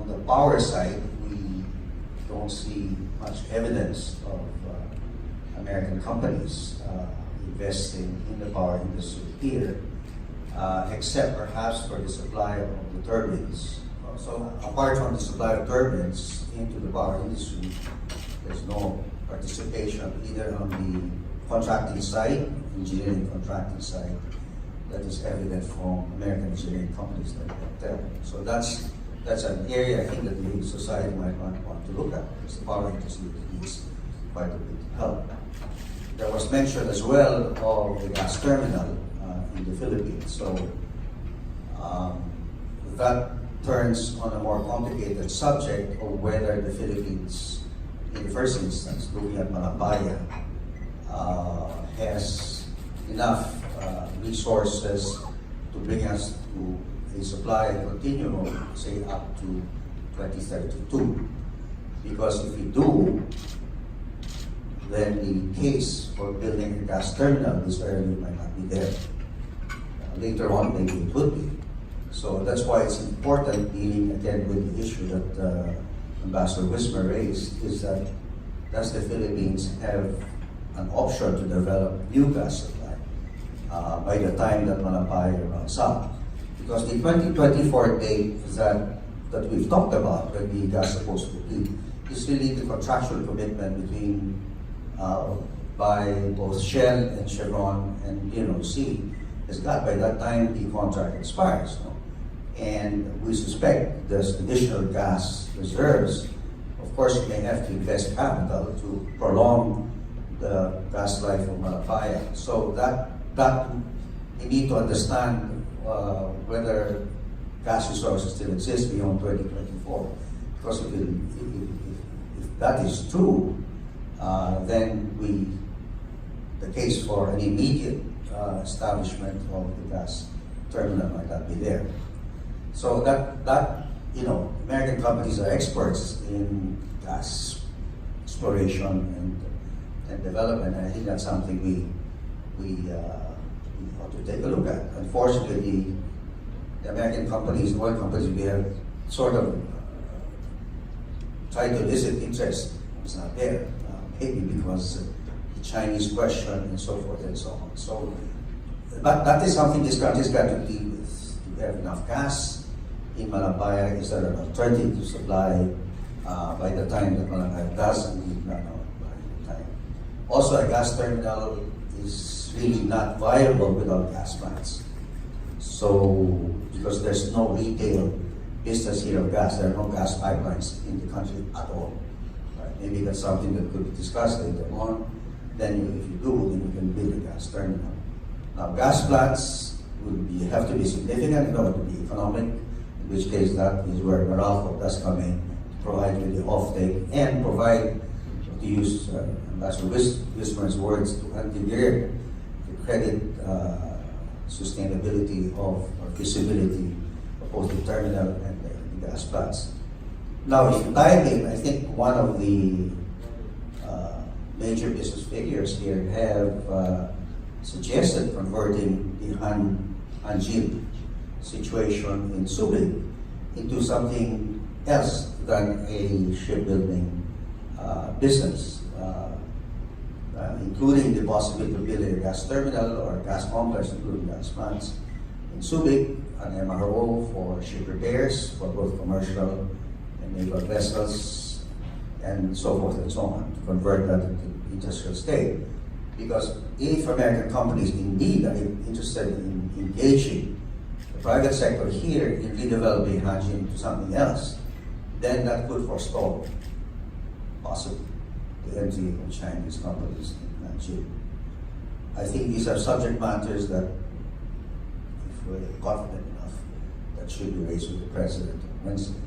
on the power side, we don't see much evidence of American companies investing in the power industry here, except perhaps for the supply of the turbines. So apart from the supply of turbines into the power industry, there's no participation either on the contracting side, engineering contracting side, that is evident from American engineering companies like Intel. So that's an area I think that the society might want to look at, because the power industry needs quite a bit of help. There was mention as well of the gas terminal in the Philippines. So that turns on a more complicated subject of whether the Philippines, in the first instance, looking at Malabaya, has enough resources to bring us to a supply continuum, say up to 2032. Because if we do, then the case for building a gas terminal this early might not be there. Later on, maybe it would be. So that's why it's important, dealing again with the issue that Ambassador Wismer raised, is that does the Philippines have an option to develop new gas supply by the time that Malabaya runs out? Because the 2024 date that we've talked about, when the gas is supposed to be, is really the contractual commitment between by both Shell and Chevron and PNOC is that by that time the contract expires. No? And we suspect there's additional gas reserves. Of course, you may have to invest capital to prolong the gas life of Malabaya. So that we need to understand whether gas resources still exist beyond 2024. Because if that is true, then the case for an immediate establishment of the gas terminal might not be there. So that American companies are experts in gas exploration and development, and I think that's something we ought to take a look at. Unfortunately, the American companies, the oil companies, we have sort of tried to elicit interest. It's not there. Maybe because the Chinese question and so forth and so on. So, but that is something this country's got to deal with. Do we have enough gas in Malabaya? Is there an alternative to supply by the time that Malabaya does indeed run out by the time? Also, a gas terminal is really not viable without gas plants. So, because there's no retail business here of gas, there are no gas pipelines in the country at all. Maybe that's something that could be discussed later on. Then if you do, then you can build a gas terminal. Now, gas plants have to be significant in order to be economic, in which case that is where Meralco does come in, to provide with the offtake and provide, to use Ambassador Wismer's words, to engineer the credit sustainability of or feasibility of both the terminal and the gas plants. Now, if you dive in, I think one of the major business figures here have suggested converting the Hanjin situation in Subic into something else than a shipbuilding business, including the possibility of building a gas terminal or a gas complex, including gas plants in Subic, an MRO for ship repairs for both commercial and naval vessels, and so forth and so on, to convert that into industrial state. Because if American companies indeed are interested in engaging the private sector here in redeveloping Hanjin into something else, then that could forestall possibly the entry of Chinese companies in Hanjin. I think these are subject matters that, if we're confident enough, that should be raised with the President on Wednesday.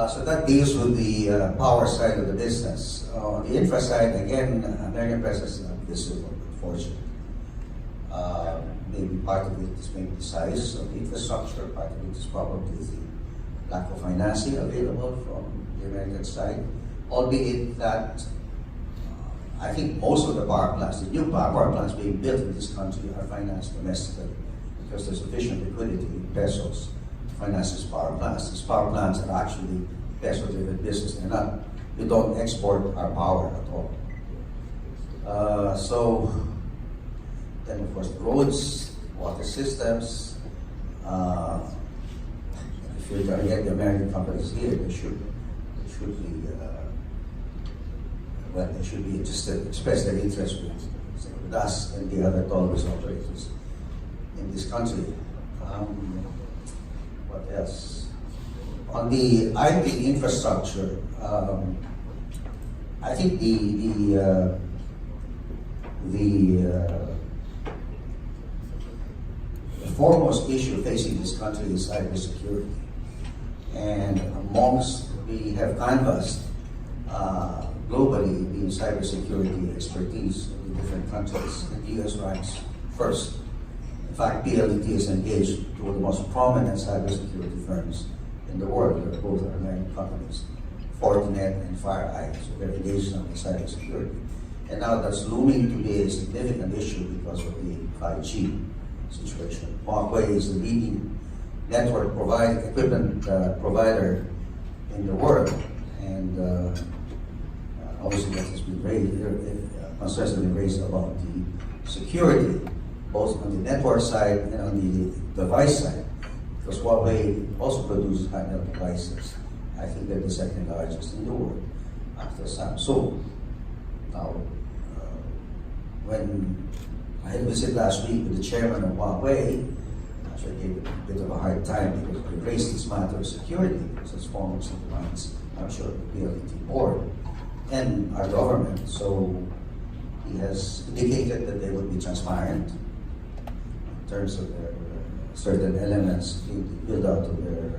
So that deals with the power side of the business. On the infra side, again, American presence is not visible, unfortunately. Maybe part of it is maybe the size of the infrastructure, part of it is probably the lack of financing available from the American side, albeit that I think most of the power plants, the new power plants being built in this country, are financed domestically because there's sufficient liquidity in pesos to finance these power plants. These power plants are actually peso-driven business. We don't export our power at all. So then, of course, the roads, water systems. If you get the American companies here, they should be they should be interested, express their interest with us and the other tollways operators in this country. What else? On the IT infrastructure, I think the foremost issue facing this country is cybersecurity. And amongst, we have canvassed globally the cybersecurity expertise in different countries, and the US ranks first. In fact, PLDT is engaged two of the most prominent cybersecurity firms in the world. They're both American companies, Fortinet and FireEye, so they're engaged on the cybersecurity. And now that's looming to be a significant issue because of the 5G situation. Huawei is the leading network equipment provider in the world, and obviously that has been raised, concerns have been raised about the security, both on the network side and on the device side, because Huawei also produces handheld devices. I think they're the second largest in the world after Samsung. Now, when I had a visit last week with the chairman of Huawei, actually I gave him a bit of a hard time because he raised this matter of security, because it's foremost in minds, I'm sure, the PLDT board and our government. So he has indicated that they will be transparent in terms of their certain elements in the build out of their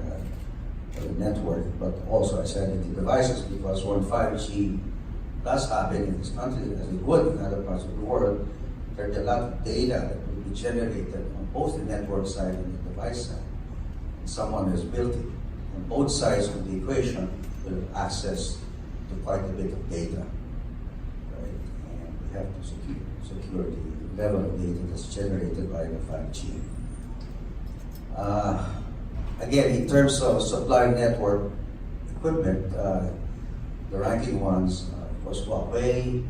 network, but also, I said, in the devices, because when 5G does happen in this country, as it would in other parts of the world, there's a lot of data that will be generated on both the network side and the device side. And someone has built it. On both sides of the equation will have access to quite a bit of data. Right? And we have to secure the level of data that's generated by the 5G. Again, in terms of supply network equipment, the ranking ones was Huawei,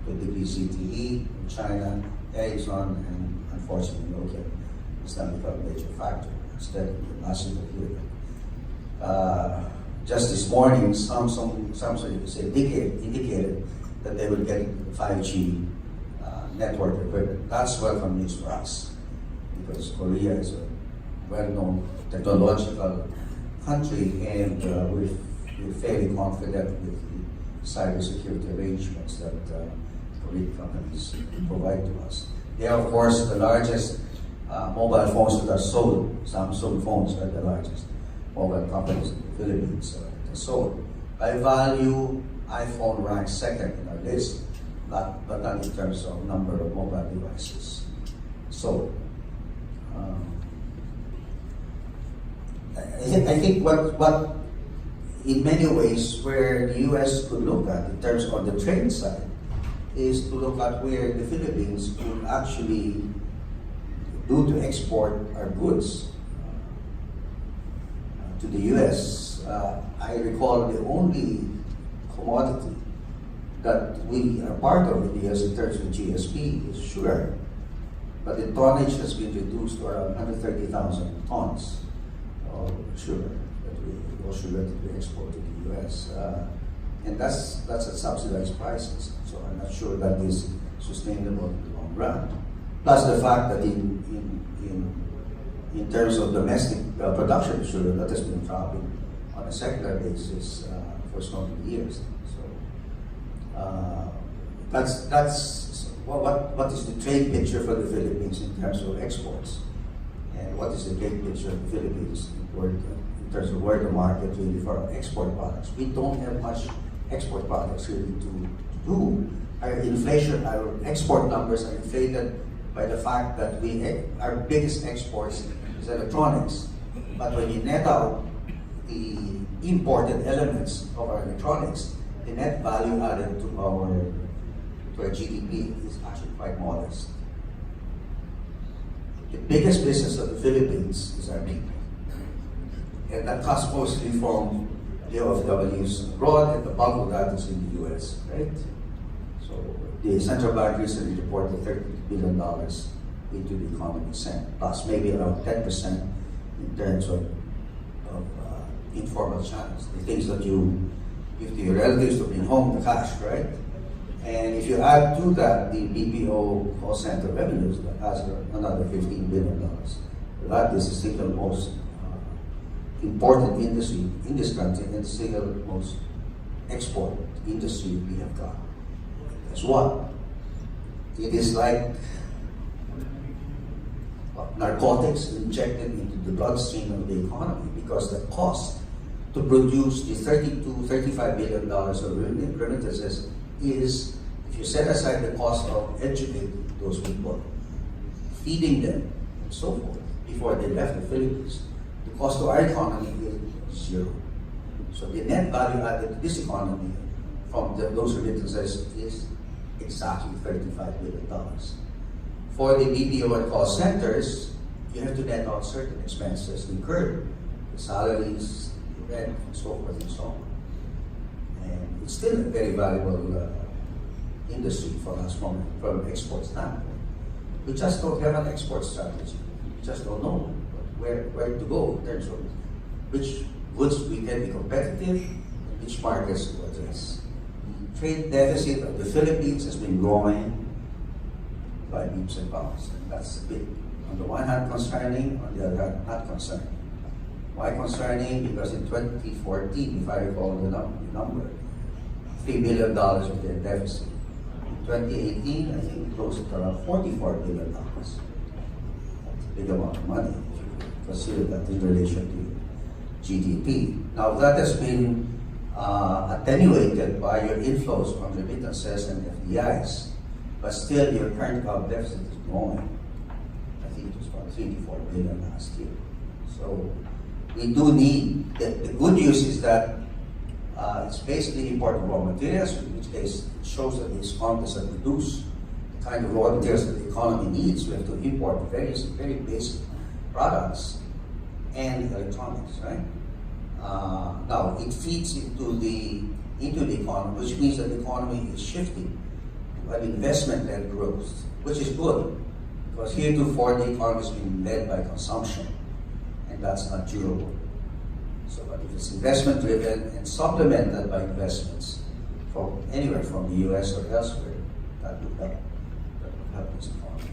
the ZTE in China, Ericsson, and unfortunately Nokia has now become a major factor instead of the massive equipment. Just this morning, Samsung indicated that they will get 5G network equipment. That's welcome news for us, because Korea is a well-known technological country, and we're fairly confident with the cybersecurity arrangements that Korean companies provide to us. They are, of course, the largest mobile phones that are sold. Samsung phones are the largest mobile companies in the Philippines that are sold. By value, iPhone ranks second in our list, but not in terms of number of mobile devices sold. I think what in many ways where the US could look at in terms of the trade side is to look at where the Philippines could actually do to export our goods to the US. I recall the only commodity that we are part of in the US in terms of GSP is sugar, but the tonnage has been reduced to around 130,000 tons of sugar that we export to the US, and that's at subsidized prices. So I'm not sure that is sustainable in the long run. Plus the fact that in terms of domestic production of sugar, that has been dropping on a secular basis for so many years. So that's what is the trade picture for the Philippines in terms of exports, and what is the trade picture of the Philippines in terms of where the market really for our export products. We don't have much export products really to do. Our export numbers are inflated by the fact that our biggest exports is electronics. But when you net out the imported elements of our electronics, the net value added to our GDP is actually quite modest. The biggest business of the Philippines is our people. And that comes mostly from the OFWs abroad, and the bulk of that is in the US, right? So the central bank recently reported $30 billion into the economy sent, plus maybe around 10% in terms of informal channels, the things that you give to your relatives to bring home, the cash, right? And if you add to that the BPO call center revenues, that adds another $15 billion. That is the single most important industry in this country and the single most export industry we have got. Guess what? It is like narcotics injected into the bloodstream of the economy, because the cost to produce the $35 billion of remittances is, if you set aside the cost of educating those people, feeding them, and so forth, before they left the Philippines, the cost to our economy is zero. So the net value added to this economy from those remittances is exactly $35 billion. For the BPO and call centers, you have to net out certain expenses incurred, the salaries, the rent, and so forth and so on. And it's still a very valuable industry for us from an export standpoint. We just don't have an export strategy. We just don't know where to go in terms of which goods we can be competitive and which markets to address. Trade deficit of the Philippines has been growing by leaps and bounds. And that's a bit, on the one hand, concerning, on the other hand, not concerning. Why concerning? Because in 2014, if I recall the number, $3 billion of their deficit. In 2018, I think close to around $44 billion. That's a big amount of money if you consider that in relation to GDP. Now that has been attenuated by your inflows from remittances and FDIs. But still, your current account deficit is growing. I think it was about $3 to $4 billion last year. So we do need, the good news is that it's basically imported raw materials, in which case it shows that these economies that produce the kind of raw materials that the economy needs. We have to import various very basic products and electronics, right? Now it feeds into the economy, which means that the economy is shifting to an investment-led growth, which is good, because heretofore the economy has been led by consumption, and that's not durable. So, but if it's investment-driven and supplemented by investments from anywhere from the US or elsewhere, that would help. That would help this economy.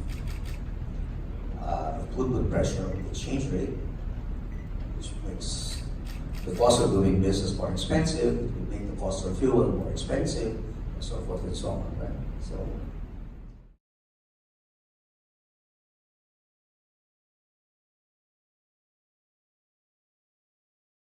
It would put pressure on the exchange rate, which makes the cost of doing business more expensive. It would make the cost of fuel more expensive, and so forth and so on. Right? So